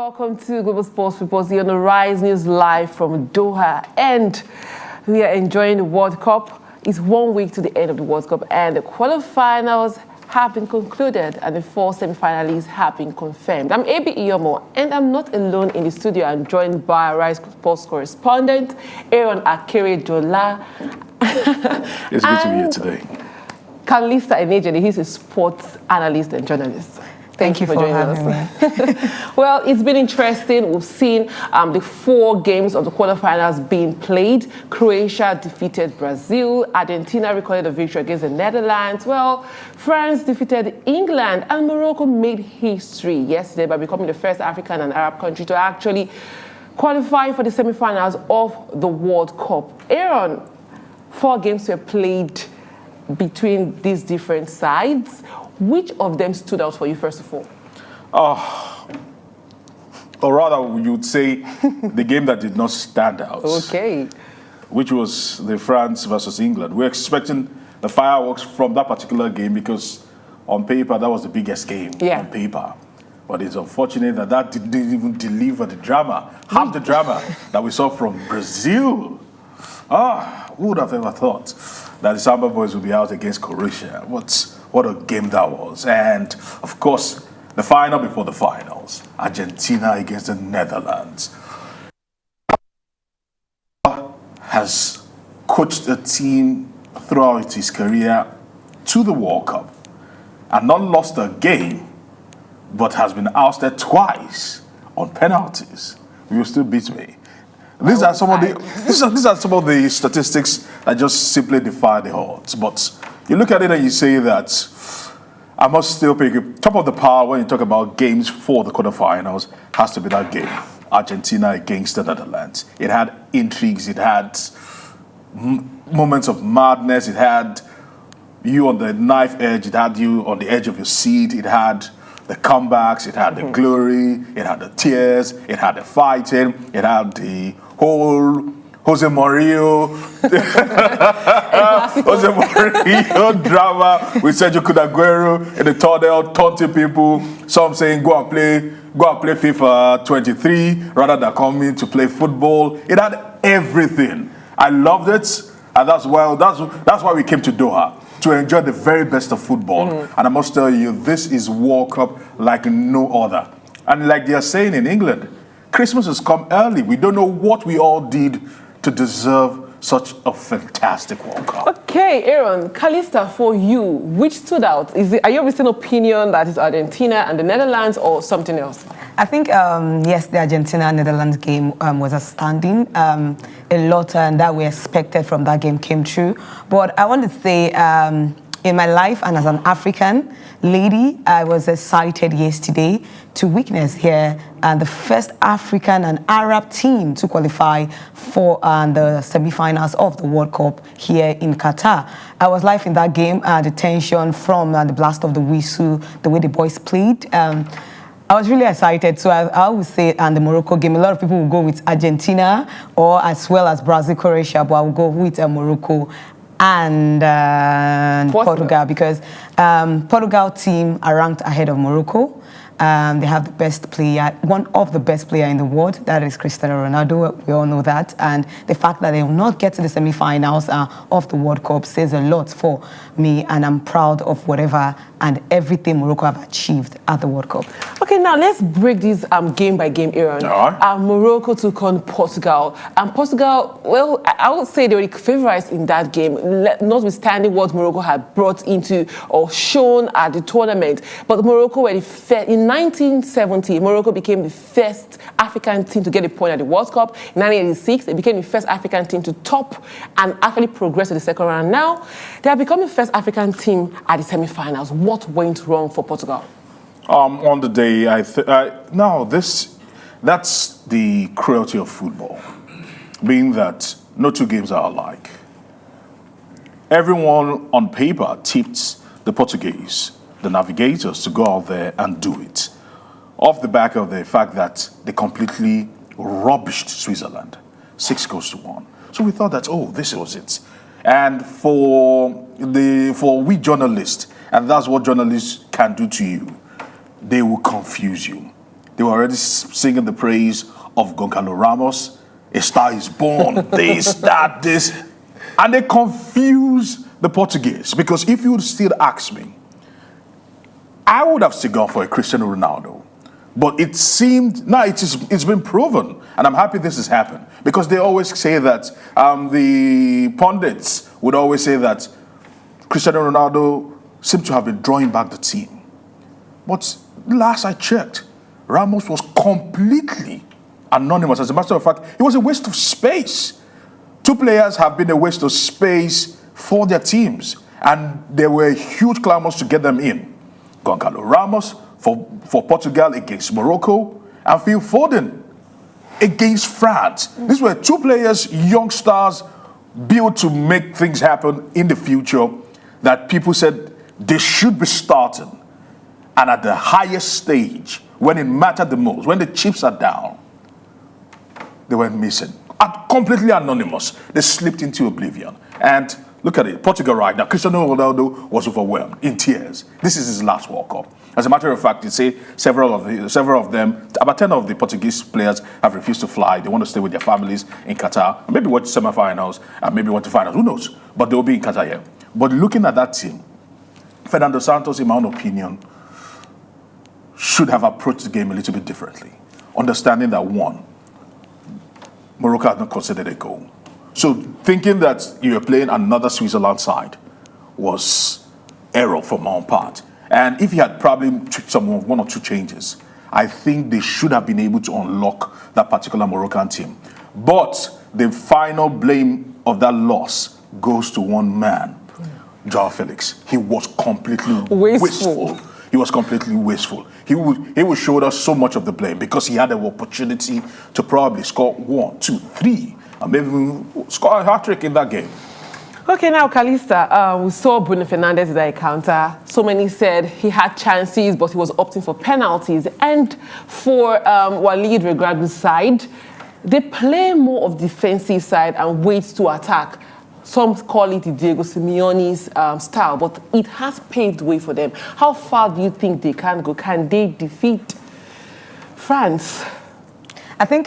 welcome to Global Sports Reports here on the Rise News live from Doha. And we are enjoying the World Cup. It's 1 week to the end of the World Cup and the quarterfinals have been concluded and the 4 semi-finalists have been confirmed. I'm AB Iyomo and I'm not alone in the studio. I'm joined by Rise Sports correspondent Aaron Akere-Jola. It's good to be here today. Kalista Enejene, he's a sports analyst and journalist. Thank you for joining us. Well, it's been interesting. We've seen the 4 games of the quarterfinals being played. Croatia defeated Brazil. Argentina recorded a victory against the Netherlands. Well, France defeated England. And Morocco made history yesterday by becoming the first African and Arab country to actually qualify for the semi-finals of the World Cup. Aaron, 4 games were played between these different sides. Which of them stood out for you, first of all? Or rather, you'd say the game that did not stand out. Okay. Which was the France versus England. We're expecting the fireworks from that particular game because on paper, that was the biggest game on paper. But it's unfortunate that that didn't even deliver the drama, half the drama that we saw from Brazil. Who would have ever thought that the Samba boys would be out against Croatia? What a game that was. And, of course, the final before the finals, Argentina against the Netherlands. Has coached a team throughout his career to the World Cup and not lost a game, but has been ousted twice on penalties. You will still beat me. These are some of the statistics that just simply defy the odds. But you look at it and you say that I must still pick it. Top of the pile when you talk about games for the quarterfinals has to be that game, Argentina against the Netherlands. It had intrigues, it had moments of madness, it had you on the knife edge, it had you on the edge of your seat, it had the comebacks, it had the glory, it had the tears, it had the fighting, it had the whole Jose Mourinho drama with Sergio Aguero in the tunnel, taunting people. Some saying go and play FIFA 23 rather than coming to play football. It had everything. I loved it, and that's why we came to Doha, to enjoy the very best of football. And I must tell you, this is World Cup like no other. And like they are saying in England, Christmas has come early. We don't know what we all did to deserve such a fantastic World Cup. Okay, Aaron, Kalista, for you, which stood out? Are you of the same opinion that it's Argentina and the Netherlands or something else? I think, yes, the Argentina-Netherlands game was outstanding. A lot that we expected from that game came true. But I want to say, in my life and as an African lady, I was excited yesterday to witness here the first African and Arab team to qualify for the semi-finals of the World Cup here in Qatar. I was live in that game, the tension from the blast of the whistle, the way the boys played. I was really excited. So I would say, the Morocco game, a lot of people will go with Argentina or as well as Brazil, Croatia, but I will go with Morocco and Portugal because Portugal team are ranked ahead of Morocco. They have the best player, one of the best player in the world, that is Cristiano Ronaldo. We all know that. And the fact that they will not get to the semi-finals of the World Cup says a lot for me, and I'm proud of whatever and everything Morocco have achieved at the World Cup. Okay, now let's break this game by game, Aaron. Morocco took on Portugal. And Portugal, well, I would say they were the favorites in that game, notwithstanding what Morocco had brought into or shown at the tournament. But Morocco were the first. In 1970, Morocco became the first African team to get a point at the World Cup. In 1986, they became the first African team to top and actually progress to the second round. Now, they have become the first African team at the semi-finals. What went wrong for Portugal? On the day, that's the cruelty of football, being that no 2 games are alike. Everyone on paper tipped the Portuguese, the navigators, to go out there and do it, off the back of the fact that they completely rubbished Switzerland, 6-1. So we thought that, this was it. And for we journalists, and that's what journalists can do to you, they will confuse you. they were already singing the praise of Goncalo Ramos. A star is born, this, that, this. And they confuse the Portuguese. Because if you would still ask me, I would have still gone for a Cristiano Ronaldo. But it seemed, now it's been proven, and I'm happy this has happened. Because they always say that, the pundits would always say that Cristiano Ronaldo seemed to have been drawing back the team. But last I checked, Ramos was completely anonymous. As a matter of fact, it was a waste of space. Two players have been a waste of space for their teams, and there were huge clamors to get them in. Goncalo Ramos for Portugal against Morocco, and Phil Foden against France. These were two players, young stars, built to make things happen in the future, that people said they should be starting. And at the highest stage, when it mattered the most, when the chips are down, they went missing. Completely anonymous. They slipped into oblivion. And look at it, Portugal right now, Cristiano Ronaldo was overwhelmed, in tears. This is his last World Cup. As a matter of fact, you say several of them, about 10 of the Portuguese players have refused to fly. They want to stay with their families in Qatar, maybe watch semifinals, and maybe want to finals, who knows? But they'll be in Qatar here. But looking at that team, Fernando Santos, in my own opinion, should have approached the game a little bit differently. Understanding that, one, Morocco had not considered a goal. So thinking that you were playing another Switzerland side was error from my own part. And if he had probably one or two changes, I think they should have been able to unlock that particular Moroccan team. But the final blame of that loss goes to one man, Joao Felix. He was completely wasteful. He was completely wasteful. He would show us so much of the blame because he had an opportunity to probably score 1, 2, 3, and maybe even score a hat-trick in that game. Okay, now, Calista, we saw Bruno Fernandez in that encounter. So many said he had chances, but he was opting for penalties. And for Walid Regragu's side, they play more of defensive side and wait to attack. Some call it the Diego Simeone's style, but it has paved way for them. How far do you think they can go? Can they defeat France? I think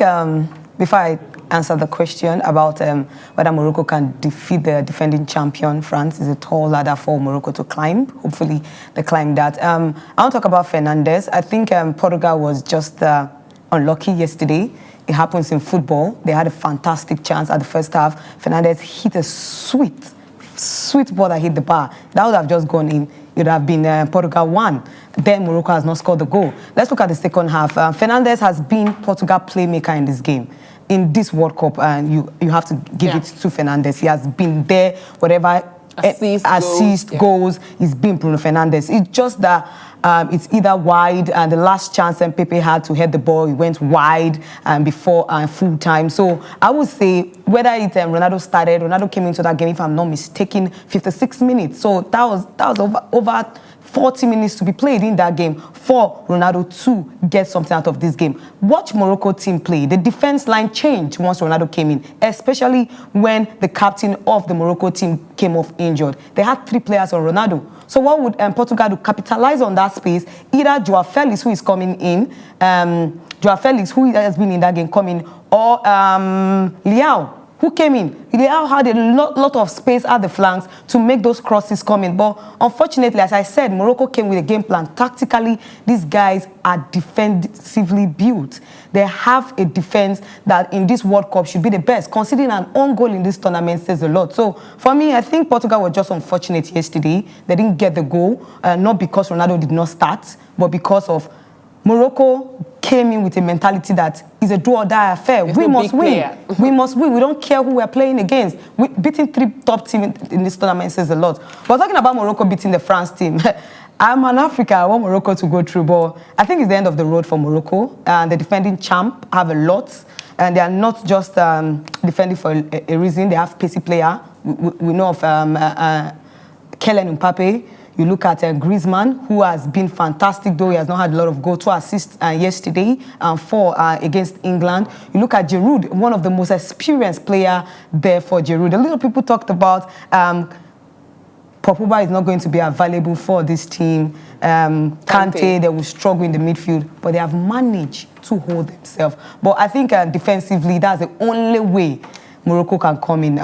before I answer the question about whether Morocco can defeat the defending champion, France is a tall ladder for Morocco to climb. Hopefully they climb that. I want to talk about Fernandez. I think Portugal was just unlucky yesterday. It happens in football. They had a fantastic chance at the first half. Fernandez hit a sweet ball that hit the bar. That would have just gone in. It would have been Portugal 1. Then Morocco has not scored the goal. Let's look at the second half. Fernandez has been Portugal playmaker in this game. In this World Cup, and you have to give it to Fernandez. He has been there, whatever assist goals, it's been Bruno Fernandez. It's just that it's either wide, and the last chance Pepe had to head the ball, he went wide before full time. So I would say whether it's Ronaldo came into that game, if I'm not mistaken, 56 minutes. So that was over 40 minutes to be played in that game for Ronaldo to get something out of this game. Watch Morocco team play. The defense line changed once Ronaldo came in, especially when the captain of the Morocco team came off injured. They had 3 players on Ronaldo. So what would Portugal do? Capitalize on that space. Either Joao Felix, who is coming in, Joao Felix, who has been in that game, coming, or Leao, who came in. Leao had a lot of space at the flanks to make those crosses come in. But unfortunately, as I said, Morocco came with a game plan. Tactically, these guys are defensively built. They have a defense that in this World Cup should be the best. Considering an own goal in this tournament says a lot. So for me, I think Portugal were just unfortunate yesterday. They didn't get the goal, not because Ronaldo did not start, but because of Morocco came in with a mentality that is a do or die affair. We must win. We must win. We don't care who we're playing against. Beating 3 top teams in this tournament says a lot. But talking about Morocco beating the France team, I'm an African. I want Morocco to go through, but I think it's the end of the road for Morocco. The defending champ have a lot, and they are not just defending for a reason. They have pacey player. We know of Kylian Mbappe. You look at Griezmann, who has been fantastic, though he has not had a lot of goals. 2 assists yesterday, 4 against England. You look at Giroud, one of the most experienced player there for Giroud. A lot of people talked about Paul Pogba is not going to be available for this team. Kante, they will struggle in the midfield, but they have managed to hold themselves. But I think defensively, that's the only way Morocco can come in.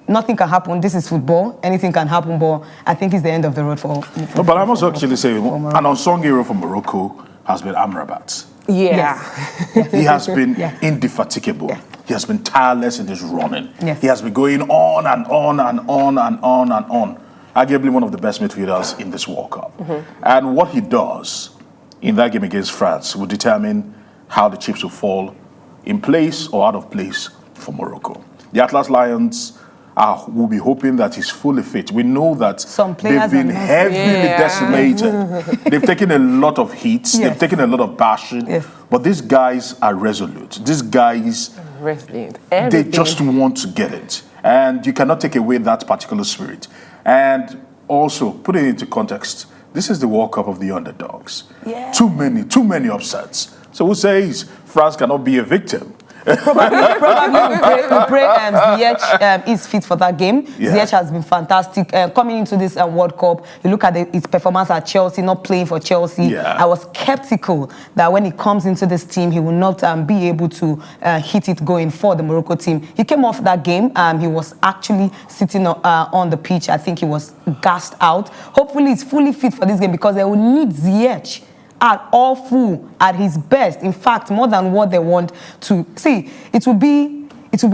Nothing can happen. This is football. Anything can happen, but I think it's the end of the road for but I must actually say, an unsung hero for Morocco has been Amrabat. Yeah. Yes. He has been indefatigable. Yeah. He has been tireless in his running. Yes. He has been going on and on and on and on and on. Arguably one of the best midfielders in this World Cup. And what he does in that game against France will determine how the chips will fall in place or out of place for Morocco. The Atlas Lions will be hoping that he's fully fit. We know that they've been heavily decimated. They've taken a lot of hits. Yes. They've taken a lot of bashing. Yes. But these guys are resolute. These guys, they just want to get it. And you cannot take away that particular spirit. And also, put it into context, this is the World Cup of the underdogs. Yeah. Too many upsets. So who says France cannot be a victim? Probably we pray Ziyech is fit for that game. Yeah. Ziyech has been fantastic. Coming into this World Cup, you look at his performance at Chelsea, not playing for Chelsea. Yeah. I was skeptical that when he comes into this team, he will not be able to hit it going for the Morocco team. He came off that game. He was actually sitting on the pitch. I think he was gassed out. Hopefully, he's fully fit for this game because they will need Ziyech at all full, at his best. In fact, more than what they want to see. It will be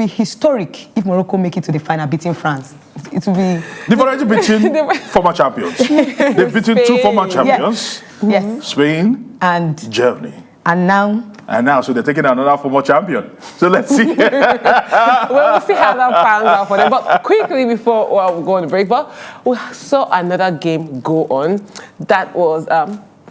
historic if Morocco make it to the final, beating France. It will be. They've already beaten former champions. They've beaten two former champions. Yes. Spain and Germany. And now, so they're taking another former champion. So let's see. Well, we'll see how that pans out for them. But quickly before we go on the break, but we saw another game go on. That was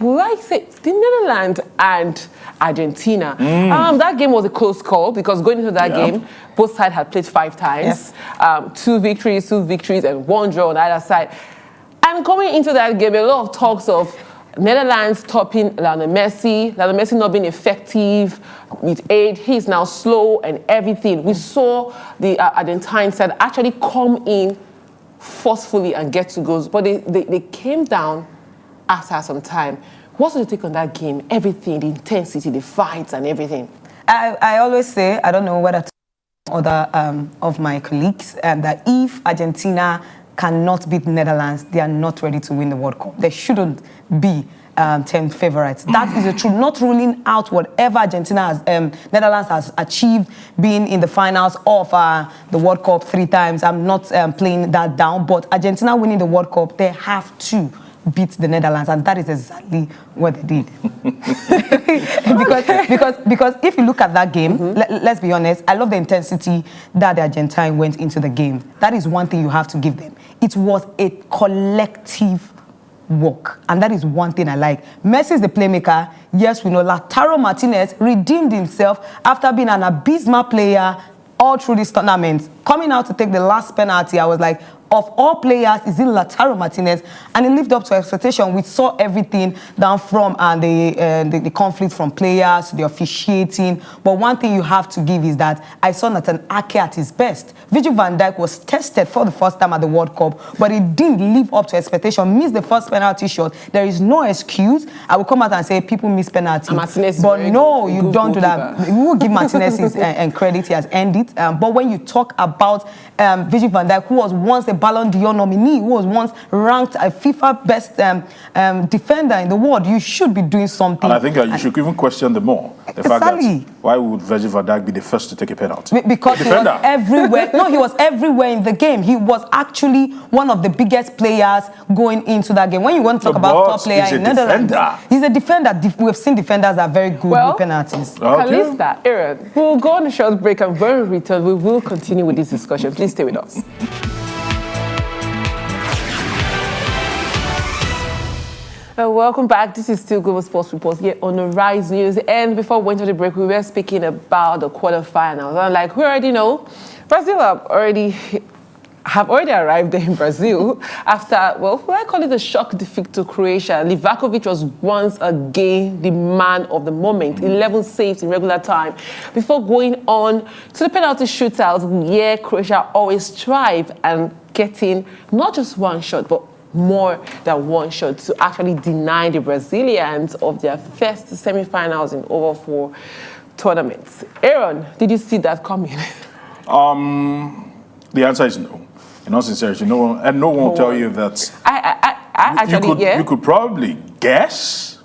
the Netherlands and Argentina. That game was a close call because going into that game, both sides had played 5 times. Yes. 2 victories, and 1 draw on either side. And coming into that game, a lot of talks of Netherlands topping Lionel Messi not being effective with age. He's now slow and everything. We saw the Argentine side actually come in forcefully and get to goals, but they came down after some time. What's your take on that game? Everything, the intensity, the fights and everything. I always say, I don't know whether to other of my colleagues, that if Argentina cannot beat Netherlands, they are not ready to win the World Cup. They shouldn't be 10 favorites. That is the truth. Not ruling out whatever Netherlands has achieved, being in the finals of the World Cup 3 times. I'm not playing that down, but Argentina winning the World Cup, they have to beat the Netherlands, and that is exactly what they did. because if you look at that game, let's be honest, I love the intensity that the Argentine went into the game. That is one thing you have to give them. It was a collective work, and that is one thing I like. Messi is the playmaker. Yes, we know Lautaro Martinez redeemed himself after being an abysmal player all through this tournament. Coming out to take the last penalty, I was like, of all players, is it Lautaro Martinez? And he lived up to expectation. We saw everything down from the conflict from players to the officiating. But one thing you have to give is that I saw Nathan Ake at his best. Virgil van Dijk was tested for the first time at the World Cup, but he didn't live up to expectation. Missed the first penalty shot. There is no excuse. I will come out and say people miss penalty. But no, you don't do that. We will give Martinez his credit. He has earned it. But when you talk about Virgil van Dijk, who was once a Ballon d'Or nominee, who was once ranked a FIFA best defender in the world, you should be doing something. And I think you should even question the more. The fact that why would Virgil van Dijk be the first to take a penalty? Because he was everywhere. No, he was everywhere in the game. He was actually one of the biggest players going into that game. When you want to talk about top player in Netherlands, he's a defender. We've seen defenders that are very good with penalties. Kalista, Aaron, we'll go on a short break, and when we return, we will continue with this discussion. Please stay with us. Welcome back. This is still Global Sports Report here on the Rise News. And before we went to the break, we were speaking about the quarterfinals. And like we already know, Brazil have already arrived in Brazil after, well, I call it a shock defeat to Croatia. Livakovic was once again the man of the moment, 11 saves in regular time. Before going on to the penalty shootouts, Croatia always strive and getting not just one shot, but more than one shot to actually deny the Brazilians of their first semi-finals in over 4 tournaments. Aaron, did you see that coming? The answer is no. In all sincerity, no one, and no one will tell you that. I actually, you could probably guess,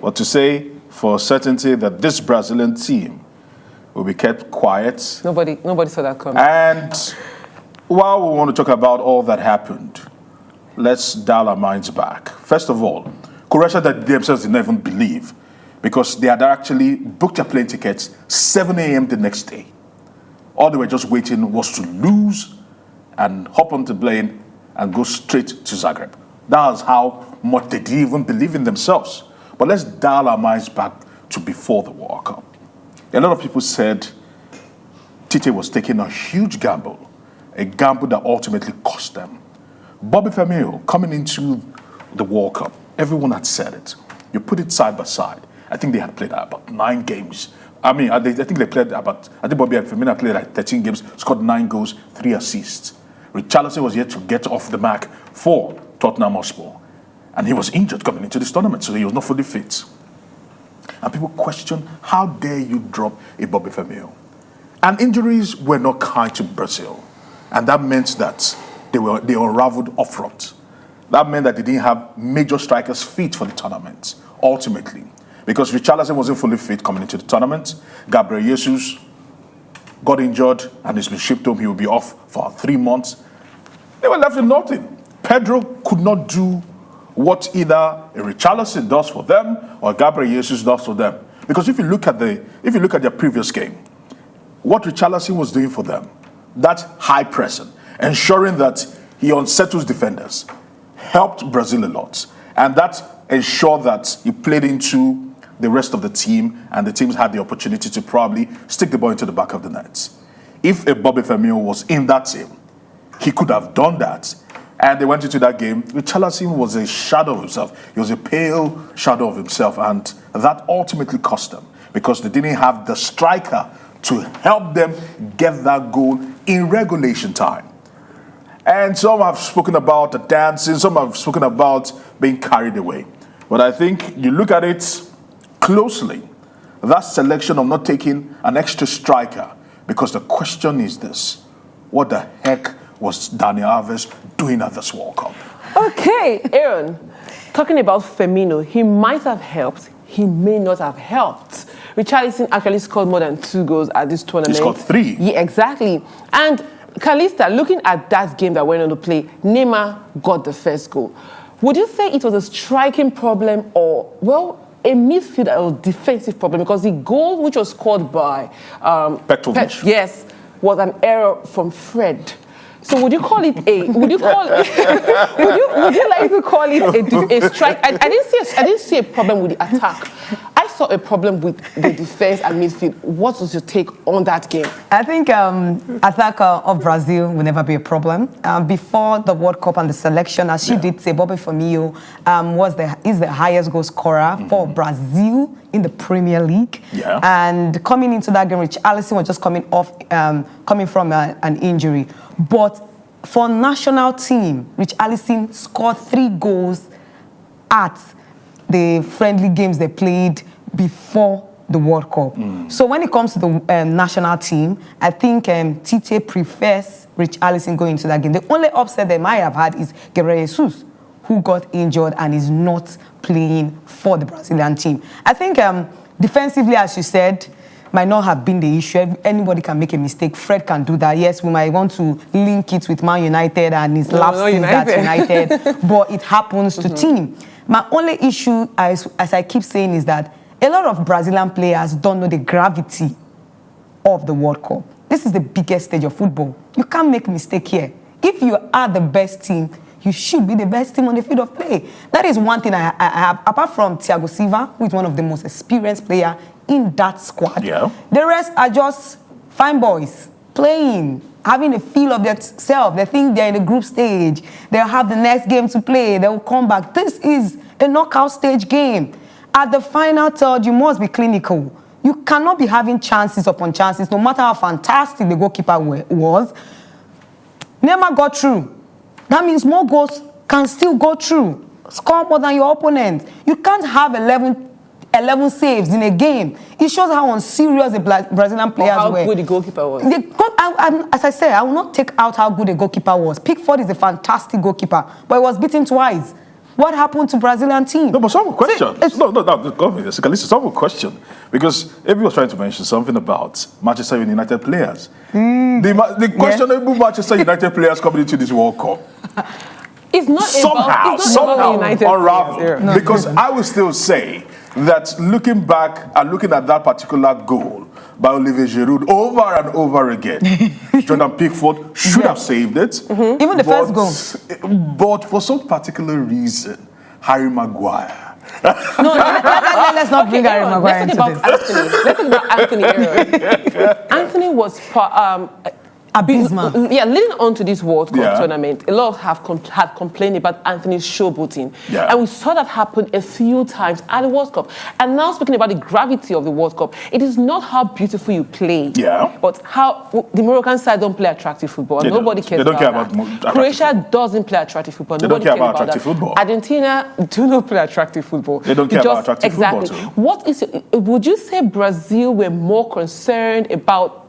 but to say for certainty that this Brazilian team will be kept quiet. Nobody saw that coming. And while we want to talk about all that happened, let's dial our minds back. First of all, Croatia that themselves did not even believe, because they had actually booked their plane tickets 7 a.m. the next day. All they were just waiting was to lose and hop on the plane and go straight to Zagreb. That was how much they didn't even believe in themselves. But let's dial our minds back to before the World Cup. A lot of people said Tite was taking a huge gamble, a gamble that ultimately cost them. Bobby Firmino coming into the World Cup, everyone had said it. You put it side by side. I think they had played about 9 games. I think they played about, I think Bobby and Firmino played like 13 games, scored 9 goals, 3 assists. Richarlison was yet to get off the mark for Tottenham Hotspur. And he was injured coming into this tournament, so he was not fully fit. And people question, how dare you drop a Bobby Firmino? And injuries were not kind to Brazil. And that meant that they unraveled up front. That meant that they didn't have major strikers fit for the tournament, ultimately. Because Richarlison wasn't fully fit coming into the tournament. Gabriel Jesus got injured and has been shipped home. He will be off for 3 months. They were left with nothing. Pedro could not do what either a Richarlison does for them or Gabriel Jesus does for them. Because if you look at their previous game, what Richarlison was doing for them, that high pressing, ensuring that he unsettles defenders, helped Brazil a lot. And that ensured that he played into the rest of the team, and the teams had the opportunity to probably stick the ball into the back of the net. If a Bobby Firmino was in that team, he could have done that. And they went into that game. Richarlison was a shadow of himself. He was a pale shadow of himself, and that ultimately cost them because they didn't have the striker to help them get that goal in regulation time. And some have spoken about the dancing, some have spoken about being carried away. But I think you look at it closely, that selection of not taking an extra striker, because the question is this: what the heck was Dani Alves doing at this World Cup? Okay, Aaron, talking about Firmino, he might have helped, he may not have helped. Richarlison actually scored more than 2 goals at this tournament. He scored 3. Yeah, exactly. And Kalista, looking at that game that went on to play, Neymar got the first goal. Would you say it was a striking problem or, well, a midfield or defensive problem? Because the goal which was scored by Petrovic, yes, was an error from Fred. So would you call it would you like to call it a strike? I didn't see a problem with the attack. I saw a problem with the defense and midfield. What was your take on that game? I think attack of Brazil will never be a problem. Before the World Cup and the selection, as she did say, Bobby Firmino is the highest goal scorer for Brazil in the Premier League. Yeah. And coming into that game, Richarlison was just coming from an injury. But for national team, Richarlison scored 3 goals at the friendly games they played before the World Cup. So when it comes to the national team, I think Tite prefers Richarlison going into that game. The only upset they might have had is Gabriel Jesus, who got injured and is not playing for the Brazilian team. I think defensively, as you said, might not have been the issue. Anybody can make a mistake. Fred can do that. Yes, we might want to link it with Man United and his lapses at United, but it happens to team. My only issue, as I keep saying, is that a lot of Brazilian players don't know the gravity of the World Cup. This is the biggest stage of football. You can't make a mistake here. If you are the best team, you should be the best team on the field of play. That is one thing I have, apart from Thiago Silva, who is one of the most experienced players in that squad. Yeah. The rest are just fine boys, playing, having a feel of themselves. They think they're in the group stage. They'll have the next game to play. They will come back. This is a knockout stage game. At the final third, you must be clinical. You cannot be having chances upon chances, no matter how fantastic the goalkeeper was. Neymar got through. That means more goals can still go through. Score more than your opponent. You can't have 11 saves in a game. It shows how unserious the Brazilian players were. How good the goalkeeper was. As I said, I will not take out how good the goalkeeper was. Pickford is a fantastic goalkeeper, but he was beaten twice. What happened to Brazilian team? No, but some question. Some will question. Because everyone was trying to mention something about Manchester United players. The questionable Manchester United players coming into this World Cup. It's not somehow United unravel. No. Because I will still say that looking back and looking at that particular goal by Olivier Giroud over and over again, Jordan Pickford should have saved it. Even the first goal. But for some particular reason, Harry Maguire. No, let's not bring Harry Maguire into this. Let's talk about Anthony Aaron. Anthony was abysmal. Leading on to this World Cup tournament, a lot had complained about Anthony's showboating. And we saw that happen a few times at the World Cup. And now speaking about the gravity of the World Cup, it is not how beautiful you play, but how the Moroccan side don't play attractive football. Nobody cares about that. Croatia doesn't play attractive football. Nobody cares about attractive football. Argentina do not play attractive football. They don't care about attractive football too. What is it? Would you say Brazil were more concerned about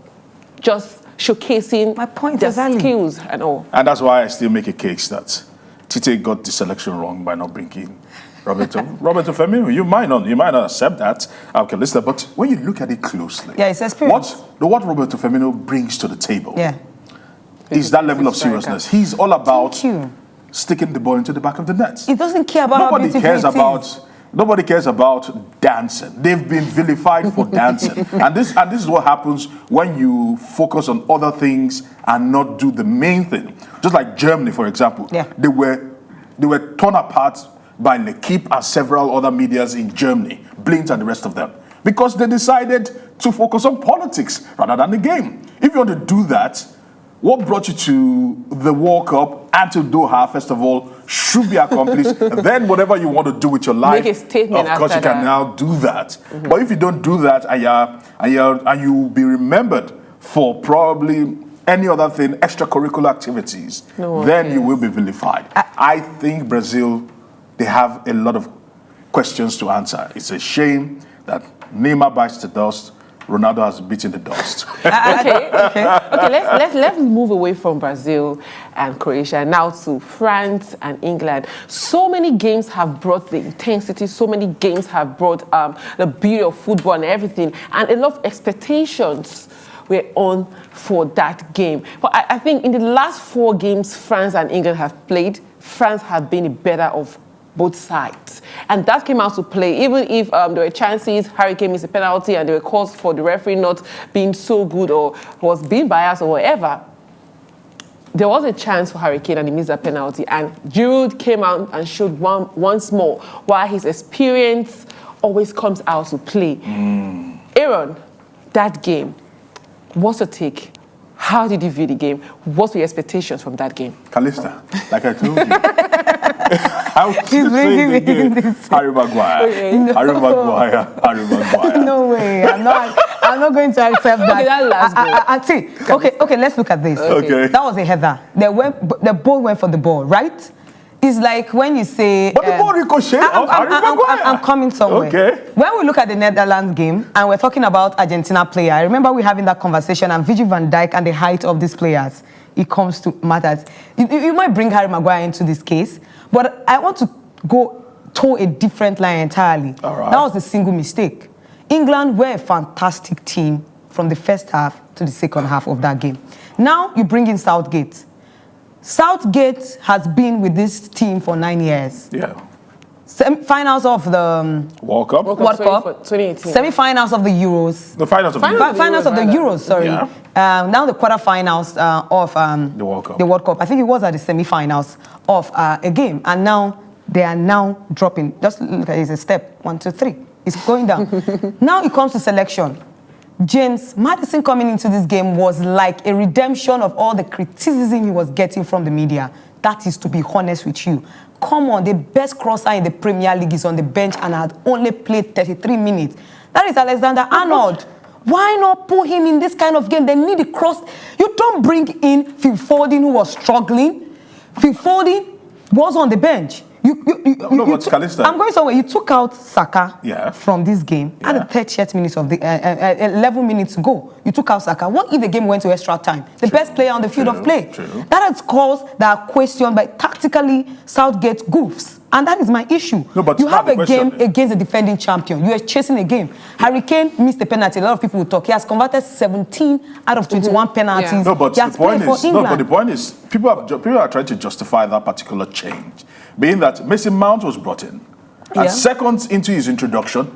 just showcasing their skills and all? And that's why I still make a case that Tite got the selection wrong by not bringing Roberto Firmino. You might not accept that, okay, listen, but when you look at it closely, it's experience. What Roberto Firmino brings to the table is that level of seriousness. He's all about sticking the ball into the back of the net. He doesn't care about Nobody cares about dancing. They've been vilified for dancing. And this is what happens when you focus on other things and not do the main thing. Just like Germany, for example. They were torn apart by L'Equipe and several other medias in Germany, Blind and the rest of them, because they decided to focus on politics rather than the game. If you want to do that, what brought you to the World Cup and to Doha, first of all, should be accomplished. Then whatever you want to do with your life, make a statement of course you can now do that. But if you don't do that and you'll be remembered for probably any other thing, extracurricular activities, then you will be vilified. I think Brazil, they have a lot of questions to answer. It's a shame that Neymar bites the dust, Ronaldo has beaten the dust. Okay. Let's move away from Brazil and Croatia now to France and England. So many games have brought the intensity. So many games have brought the beauty of football and everything, and a lot of expectations were on for that game. But I think in the last 4 games France and England have played, France have been the better of both sides. And that came out to play, even if there were chances, Harry Kane missed a penalty and there were calls for the referee not being so good or was being biased or whatever. There was a chance for Harry Kane and he missed a penalty. And Giroud came out and showed once more why his experience always comes out to play. Aaron, that game, what's your take? How did you view the game? What were your expectations from that game? Calista, like I told you. Harry Maguire. Harry Maguire. No way. I'm not going to accept that. Okay, that last goal. Okay, let's look at this. Okay. That was a header. The ball went for the ball, right? It's like when you say... But the ball ricocheted off Harry Maguire. I'm coming somewhere. Okay. When we look at the Netherlands game and we're talking about Argentina player, I remember we having that conversation and Virgil van Dijk and the height of these players, it comes to matters. You might bring Harry Maguire into this case, but I want to go toe a different line entirely. All right. That was a single mistake. England were a fantastic team from the first half to the second half of that game. Now you bring in Southgate. Southgate has been with this team for 9 years. Yeah. Semi-finals of the World Cup. 2018. Semi-finals of the Euros. The finals of the Euros, sorry. Yeah. Now the quarterfinals of the World Cup. The World Cup. I think it was at the semi-finals of a game, and now they are now dropping. Just look at it, it's a step 1, 2, 3. It's going down. Now it comes to selection. James Maddison coming into this game was like a redemption of all the criticism he was getting from the media. That is, to be honest with you. Come on, the best crosser in the Premier League is on the bench and had only played 33 minutes. That is Alexander-Arnold. Why not put him in this kind of game? They need a cross. You don't bring in Phil Foden, who was struggling. Phil Foden was on the bench. I'm going somewhere. You took out Saka from this game at the 30th minutes of the 11 minutes to go. You took out Saka. What if the game went to extra time? The best player on the field of play. That has caused that question by tactically Southgate goofs. And that is my issue. No, but you have a game against the defending champion. You are chasing a game. Harry Kane missed a penalty. A lot of people will talk. He has converted 17 out of 21 penalties. No, but the point is, people are trying to justify that particular change, being that Mason Mount was brought in, and seconds into his introduction,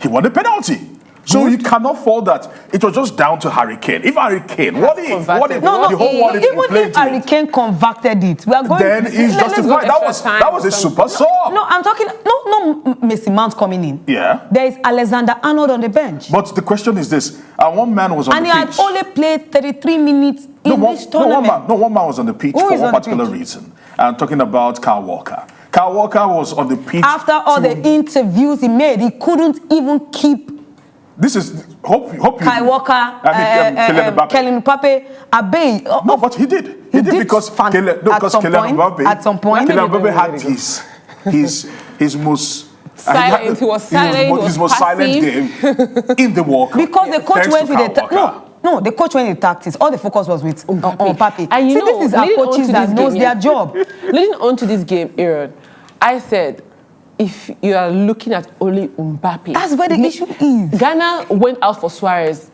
he won a penalty. So you cannot fault that. It was just down to Harry Kane. If Harry Kane, what if even if Harry Kane converted it, we are going. Then he's justified. That was a super sub. No, I'm talking. No, Mason Mount coming in. Yeah. There is Alexander Arnold on the bench. But the question is this: one man was on the pitch, and he had only played 33 minutes in this tournament. One man was on the pitch for one particular reason. I'm talking about Kyle Walker. Kyle Walker was on the pitch after all the interviews he made. He couldn't even keep. This is hope Kyle Walker, Kylian Mbappe, Abe. No, but he did. He did because Kylian Mbappe. At some point, Kylian Mbappe had his most silent. He was silent. His most silent game in the World Cup. Because the coach went with the the coach went with tactics. All the focus was with on Mbappe. And you know, this is our coaches that knows their job. Leading on to this game, Aaron, I said, if you are looking at only Mbappe, that's where the issue is. Ghana went out for Suarez.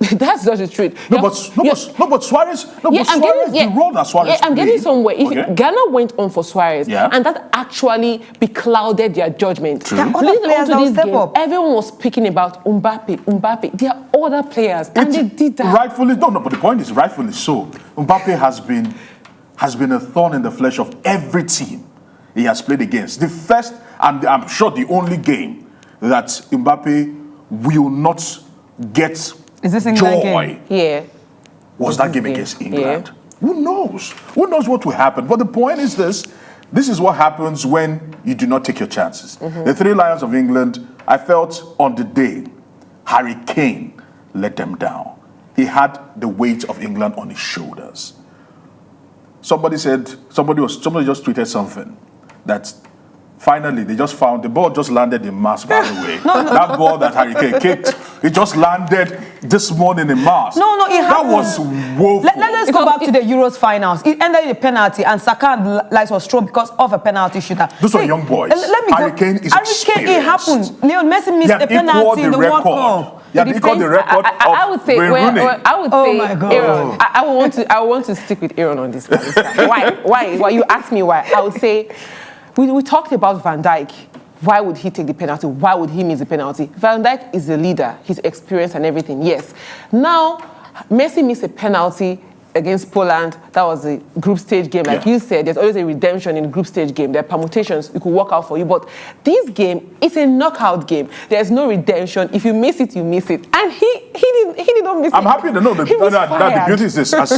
That's just the truth. But Suarez. The role that Suarez I'm getting somewhere. If Okay. Ghana went on for Suarez, and that actually beclouded their judgment. There are other players that will step up. Everyone was speaking about Mbappe. There are other players, and they did that. Rightfully, but the point is rightfully so. Mbappe has been a thorn in the flesh of every team he has played against. The first, and I'm sure the only game that Mbappe will not get joy was that game against England. Who knows? Who knows what will happen? But the point is this is what happens when you do not take your chances. The Three Lions of England, I felt on the day, Harry Kane let them down. He had the weight of England on his shoulders. Somebody just tweeted something that finally they just found the ball just landed in Mars, by the way. That ball that Harry Kane kicked, it just landed this morning in Mars. That was woeful. Let's go back to the Euros finals. It ended in a penalty, and Saka lights was thrown because of a penalty shooter. Those are young boys. Harry Kane is experienced. It happened. Leo Messi missed a penalty in the World Cup. Yeah, because the record I would say, oh my God. Aaron, I want to stick with Aaron on this one. Why? You ask me why. I would say, we talked about Van Dijk. Why would he take the penalty? Why would he miss the penalty? Van Dijk is the leader. He's experienced and everything. Yes. Now, Messi missed a penalty against Poland. That was a group stage game. Like you said, there's always a redemption in a group stage game. There are permutations. It could work out for you. But this game, it's a knockout game. There's no redemption. If you miss it, you miss it. And he did not miss it. I'm happy to know that the beauty is this. As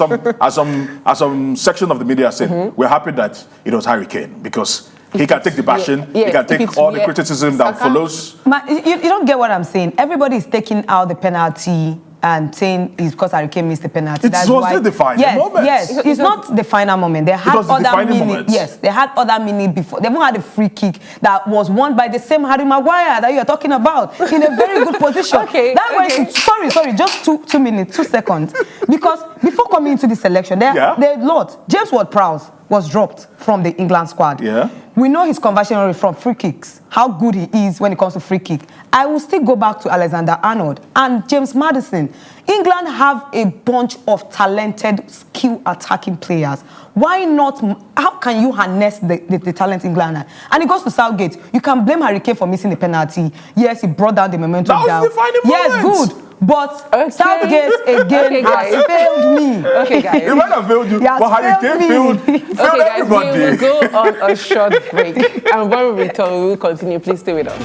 some section of the media said, we're happy that it was Harry Kane because he can take the bashing. He can take all the criticism that follows. You don't get what I'm saying. Everybody is taking out the penalty and saying it's because Harry Kane missed the penalty. It was the final moment. Yes, it's not the final moment. They had other minutes. Yes, they had other minutes before. They even had a free kick that was won by the same Harry Maguire that you are talking about in a very good position. Sorry, just 2 minutes, 2 seconds. Because before coming into the selection, James Ward-Prowse was dropped from the England squad. Yeah. We know his conversion rate from free kicks, how good he is when it comes to free kick. I will still go back to Alexander Arnold and James Maddison. England have a bunch of talented, skill attacking players. Why not? How can you harness the talent in England? And it goes to Southgate. You can blame Harry Kane for missing the penalty. Yes, he brought down the momentum down. That was the defining moment. Yes, good. But Southgate again has failed me. Okay, guys. He might have failed you, but Harry Kane failed everybody. We will go on a short break. And when we return, we will continue. Please stay with us.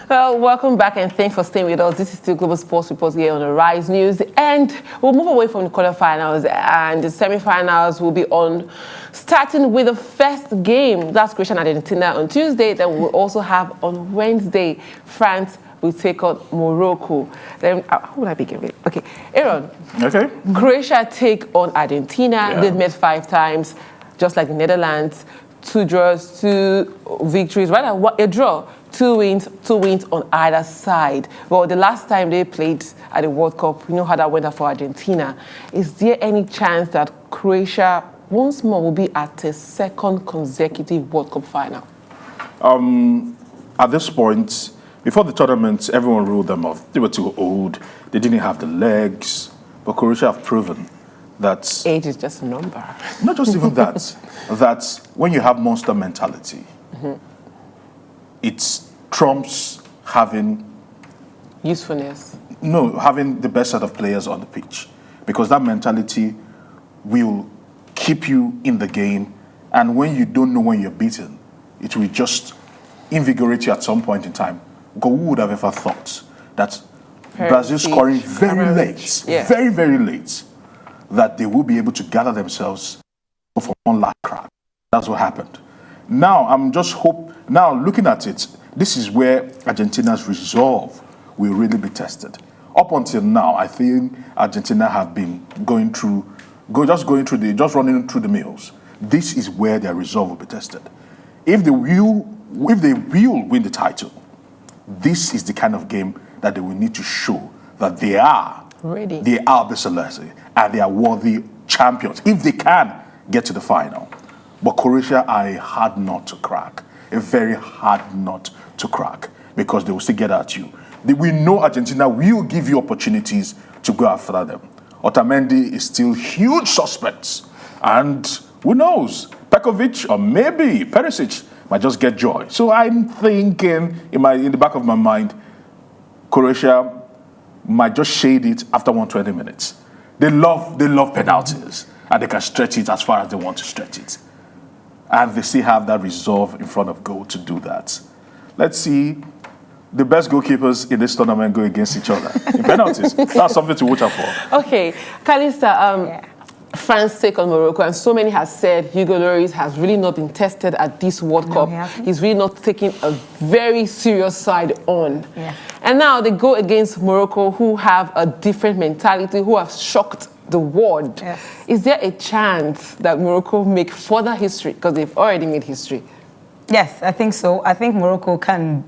Well, welcome back and thanks for staying with us. This is still Global Sports Report here on the Rise News. And we'll move away from the quarterfinals and the semifinals will be on, starting with the first game. That's Croatia and Argentina on Tuesday. Then we'll also have on Wednesday, France will take on Morocco. Then, who would I begin with? Okay, Aaron. Okay. Croatia take on Argentina. Yeah. They've met 5 times, just like the Netherlands. 2 draws, 2 victories, rather a draw. 2 wins on either side. Well, the last time they played at the World Cup, you know how that went out for Argentina. Is there any chance that Croatia once more will be at a second consecutive World Cup final? At this point, before the tournament, everyone ruled them off. They were too old. They didn't have the legs. But Croatia have proven that... Age is just a number. Not just even that. That when you have monster mentality, it trumps having... usefulness. No, having the best set of players on the pitch. Because that mentality will keep you in the game. And when you don't know when you're beaten, it will just invigorate you at some point in time. Because who would have ever thought that Brazil scoring very late, very, very late, that they will be able to gather themselves for one last crack. That's what happened. Now, now looking at it, this is where Argentina's resolve will really be tested. Up until now, I think Argentina have been running through the mills. This is where their resolve will be tested. If they will win the title, this is the kind of game that they will need to show that they are ready. They are the Celeste and they are worthy champions if they can get to the final. But Croatia are a hard nut to crack, a very hard nut to crack, because they will still get at you. We know Argentina will give you opportunities to go after them. Otamendi is still huge suspects, and who knows, Pekovic or maybe Perisic might just get joy. So I'm thinking in the back of my mind, Croatia might just shade it after 120 minutes. They love penalties, and they can stretch it as far as they want to stretch it. And they still have that resolve in front of goal to do that. Let's see the best goalkeepers in this tournament go against each other in penalties. That's something to watch out for. Okay, Kalista, France take on Morocco, and so many have said Hugo Lloris has really not been tested at this World Cup. He's really not taking a very serious side on. Yeah. And now they go against Morocco, who have a different mentality, who have shocked the world. Yes. Is there a chance that Morocco make further history? Because they've already made history. Yes, I think so. I think Morocco can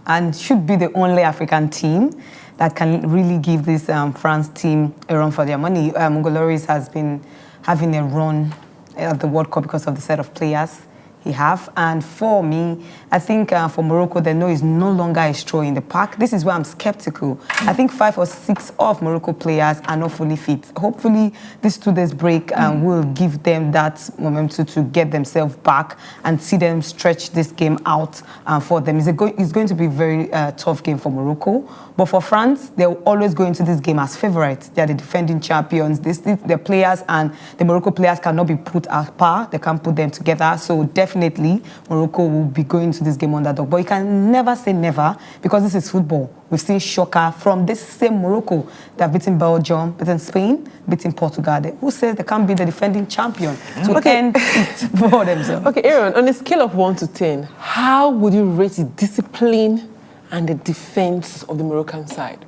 and should be the only African team that can really give this France team a run for their money. Hugo Lloris has been having a run at the World Cup because of the set of players he have. And for me, I think for Morocco, they know is no longer a straw in the pack. This is where I'm skeptical. I think 5 or 6 of Morocco players are not fully fit. Hopefully, this 2 days break will give them that momentum to get themselves back and see them stretch this game out for them. It's going to be a very tough game for Morocco. But for France, they'll always go into this game as favorites. They are the defending champions. The players and the Morocco players cannot be put at par. They can't put them together. So definitely, Morocco will be going to this game underdog. But you can never say never, because this is football. We've seen shocker from this same Morocco. They've beaten Belgium, beaten Spain, beaten Portugal. Who says they can't be the defending champion to end it for themselves? Okay, Aaron, on a scale of 1 to 10, how would you rate the discipline and the defense of the Moroccan side?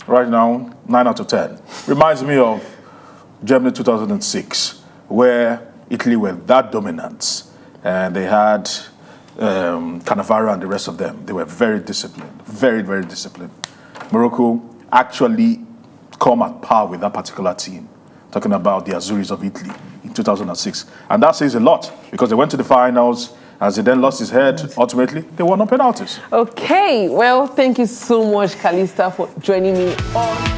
Right now, 9 out of 10. Reminds me of Germany 2006, where Italy were that dominant. And they had Cannavaro and the rest of them. They were very disciplined, very, very disciplined. Morocco actually come at par with that particular team, talking about the Azuris of Italy in 2006. And that says a lot, because they went to the finals. As he then lost his head, ultimately, they won on penalties. Okay, well, thank you so much, Kalista, for joining me on